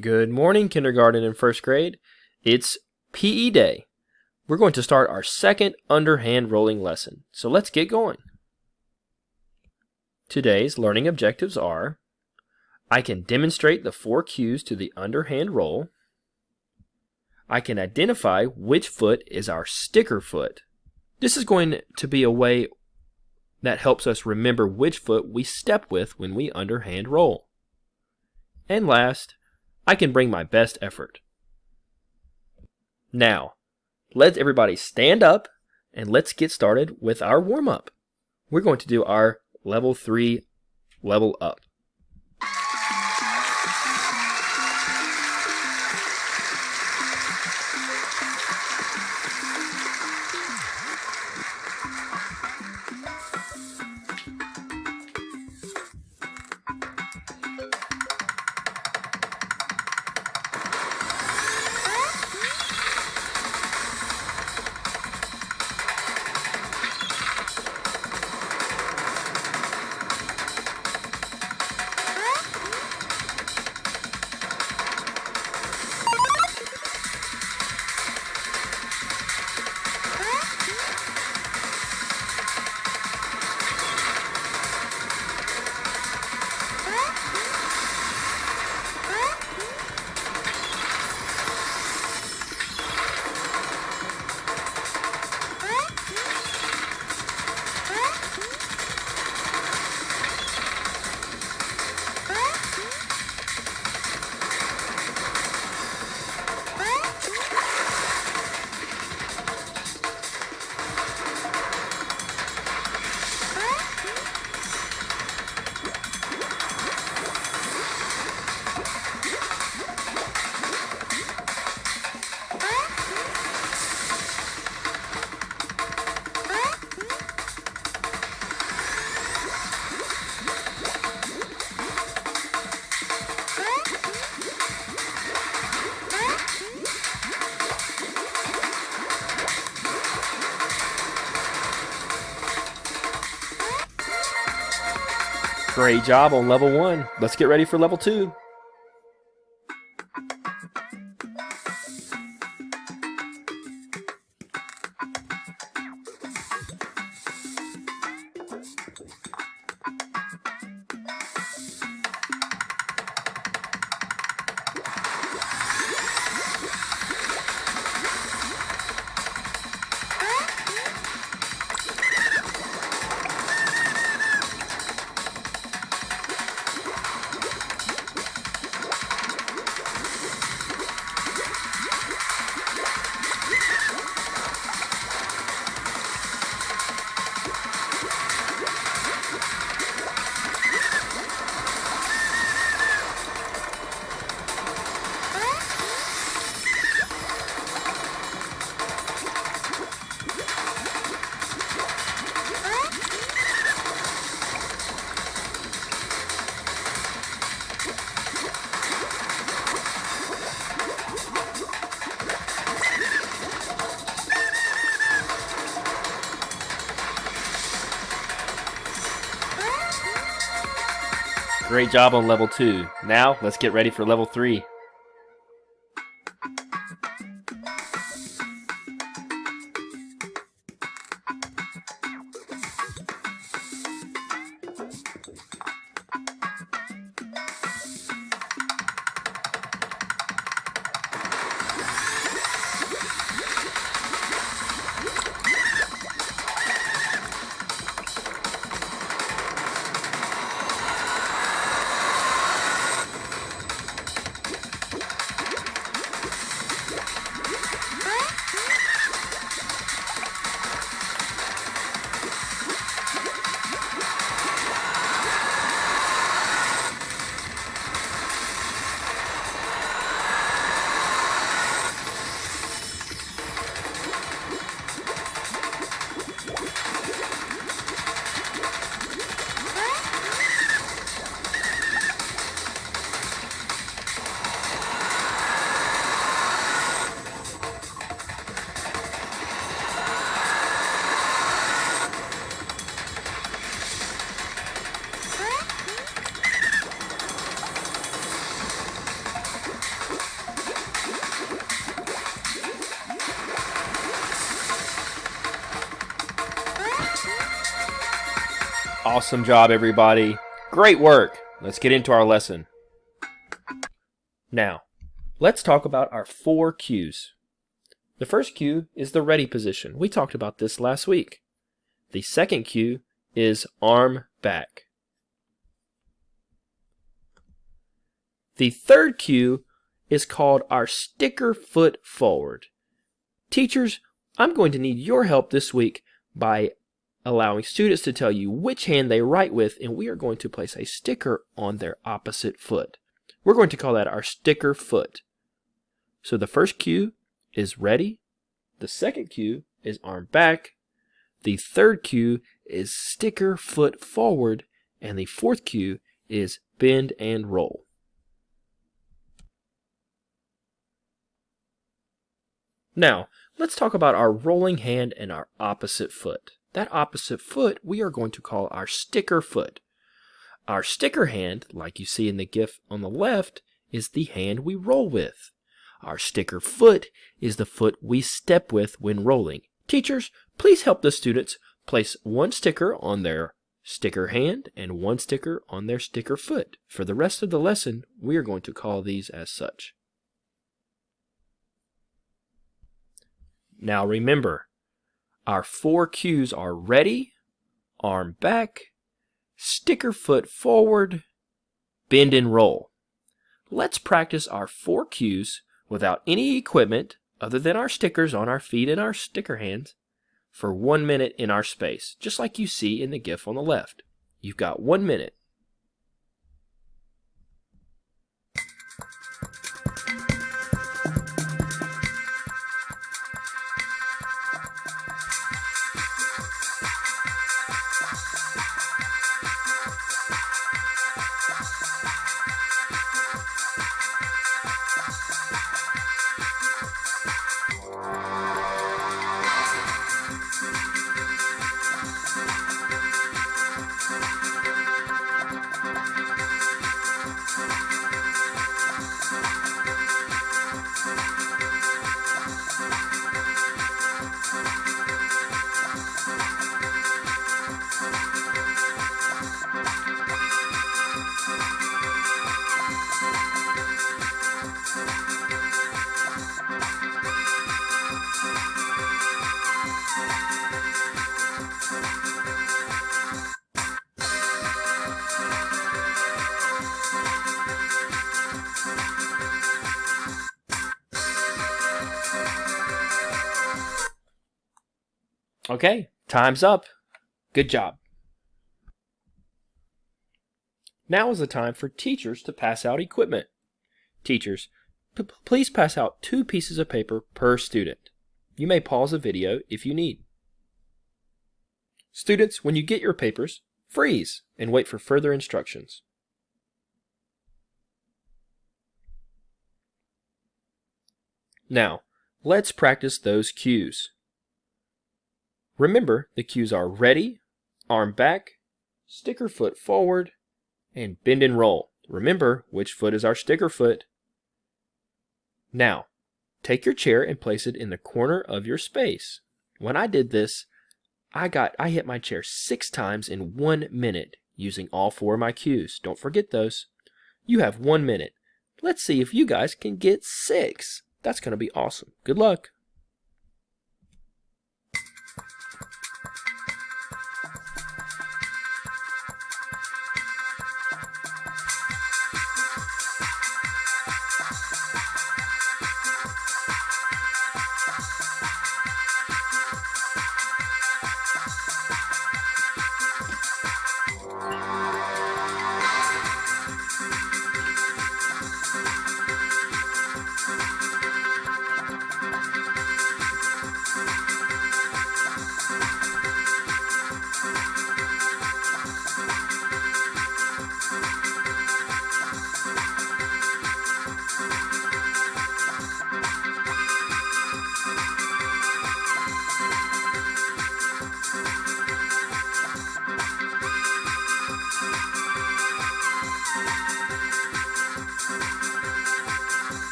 Good morning, kindergarten and first grade. It's PE day. We're going to start our second underhand rolling lesson, so let's get going. Today's learning objectives are: I can demonstrate the 4 cues to the underhand roll. I can identify which foot is our sticker foot. This is going to be a way that helps us remember which foot we step with when we underhand roll. And last, I can bring my best effort. Now, let everybody stand up and let's get started with our warm-up. We're going to do our level 3 level up. Great job on level 1. Let's get ready for level 2. Great job on level 2. Now, let's get ready for level 3. Awesome job, everybody. Great work. Let's get into our lesson. Now, let's talk about our 4 cues. The first cue is the ready position. We talked about this last week. The second cue is arm back. The third cue is called our sticker foot forward. Teachers, I'm going to need your help this week by allowing students to tell you which hand they write with, and we are going to place a sticker on their opposite foot. We're going to call that our sticker foot. So the first cue is ready. The second cue is arm back. The third cue is sticker foot forward. And the fourth cue is bend and roll. Now, let's talk about our rolling hand and our opposite foot. That opposite foot we are going to call our sticker foot. Our sticker hand, like you see in the GIF on the left, is the hand we roll with. Our sticker foot is the foot we step with when rolling. Teachers, please help the students place one sticker on their sticker hand and one sticker on their sticker foot. For the rest of the lesson, we are going to call these as such. Now remember, our 4 cues are ready, arm back, sticker foot forward, bend and roll. Let's practice our 4 cues without any equipment other than our stickers on our feet and our sticker hands for 1 minute in our space, just like you see in the GIF on the left. You've got 1 minute. Okay, time's up. Good job. Now is the time for teachers to pass out equipment. Teachers, please pass out 2 pieces of paper per student. You may pause the video if you need. Students, when you get your papers, freeze and wait for further instructions. Now, let's practice those cues. Remember, the cues are ready, arm back, sticker foot forward, and bend and roll. Remember which foot is our sticker foot. Now, take your chair and place it in the corner of your space. When I did this, I hit my chair 6 times in 1 minute using all 4 of my cues. Don't forget those. You have 1 minute. Let's see if you guys can get 6. That's going to be awesome. Good luck.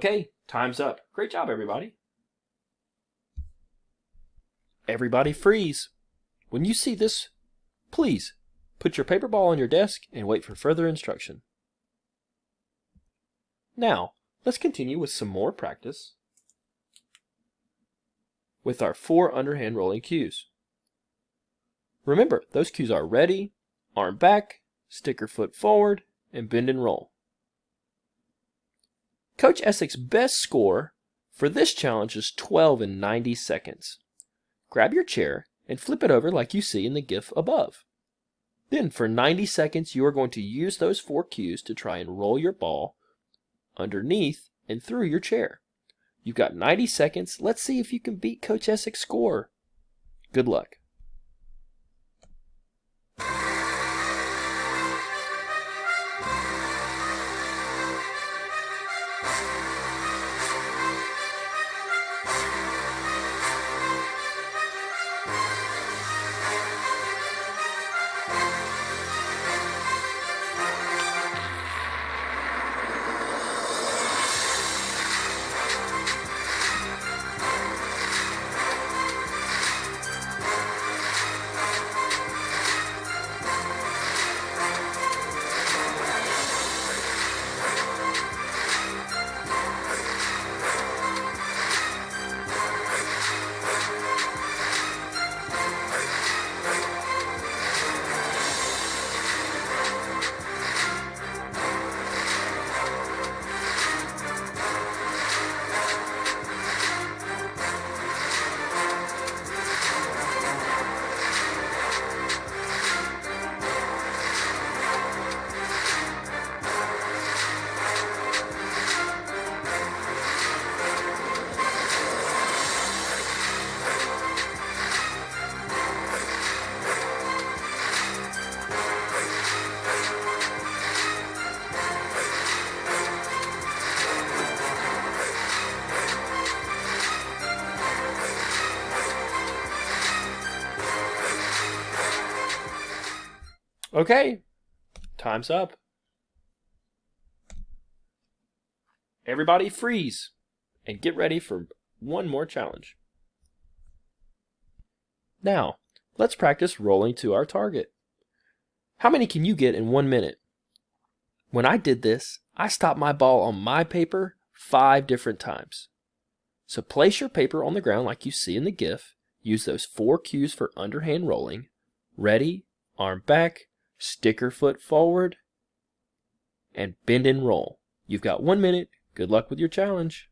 Okay, time's up. Great job, everybody. Everybody freeze. When you see this, please put your paper ball on your desk and wait for further instruction. Now, let's continue with some more practice with our 4 underhand rolling cues. Remember, those cues are ready, arm back, stick or foot forward, and bend and roll. Coach Essex's best score for this challenge is 12 in 90 seconds. Grab your chair and flip it over like you see in the GIF above. Then for 90 seconds, you are going to use those 4 cues to try and roll your ball underneath and through your chair. You've got 90 seconds. Let's see if you can beat Coach Essex's score. Good luck. Okay, time's up. Everybody freeze and get ready for one more challenge. Now, let's practice rolling to our target. How many can you get in 1 minute? When I did this, I stopped my ball on my paper 5 different times. So place your paper on the ground like you see in the GIF. Use those 4 cues for underhand rolling. Ready, arm back, stick or foot forward, and bend and roll. You've got 1 minute. Good luck with your challenge.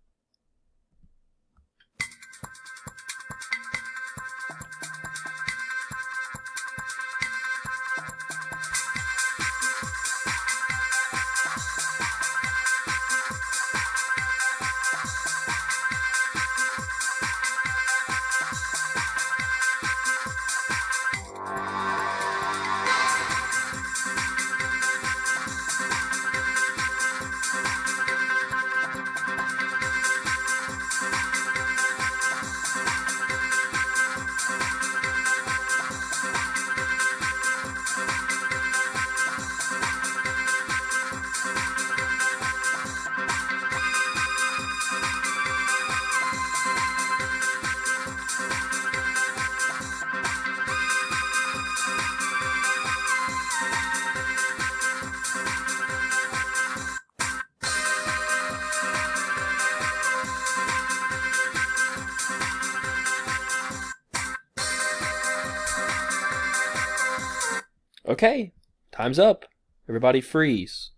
Okay, time's up. Everybody freeze.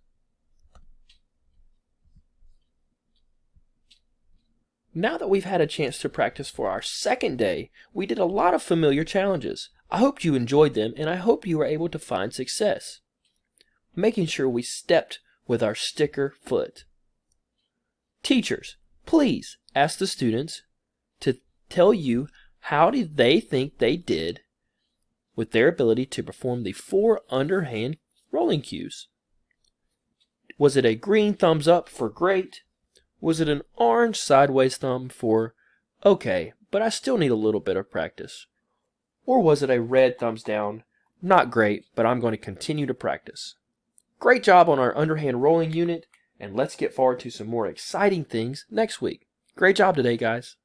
Now that we've had a chance to practice for our second day, we did a lot of familiar challenges. I hope you enjoyed them, and I hope you were able to find success. Making sure we stepped with our sticker foot. Teachers, please ask the students to tell you how did they think they did with their ability to perform the 4 underhand rolling cues. Was it a green thumbs up for great? Was it an orange sideways thumb for okay, but I still need a little bit of practice? Or was it a red thumbs down, not great, but I'm going to continue to practice? Great job on our underhand rolling unit, and let's get forward to some more exciting things next week. Great job today, guys.